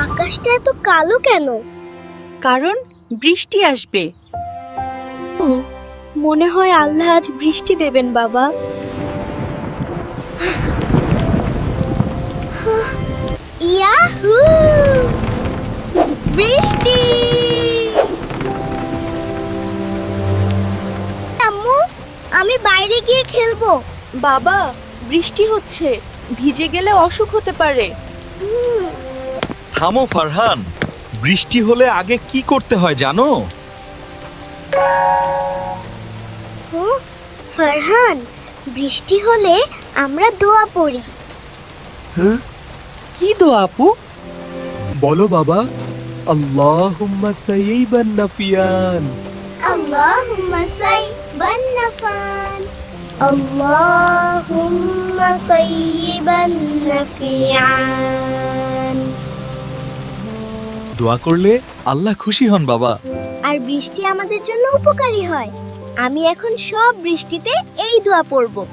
আকাশটা এত কালো কেন? কারণ বৃষ্টি আসবে। মনে হয় আল্লাহ আজ বৃষ্টি দেবেন বাবা। ইয়াহু! বৃষ্টি! আম্মু, আমি বাইরে গিয়ে খেলবো। বাবা, বৃষ্টি হচ্ছে, ভিজে গেলে অসুখ হতে পারে। থামো ফারহান, বৃষ্টি হলে আগে কি করতে হয় জানো? ফারহান, বৃষ্টি হলে আমরা দোয়া পড়ি। কি দোয়া আপু? বলো বাবা। আল্লাহুম্মা সাইয়িবান নাফিয়ান। আল্লাহুম্মা সাইয়িবান নাফান, আল্লাহুম্মা সাইয়িবান নাফিয়ান। দোয়া করলে আল্লাহ খুশি হন বাবা। আর বৃষ্টি আমাদের জন্য উপকারী হয়। আমি এখন সব বৃষ্টিতে এই দোয়া পড়ব।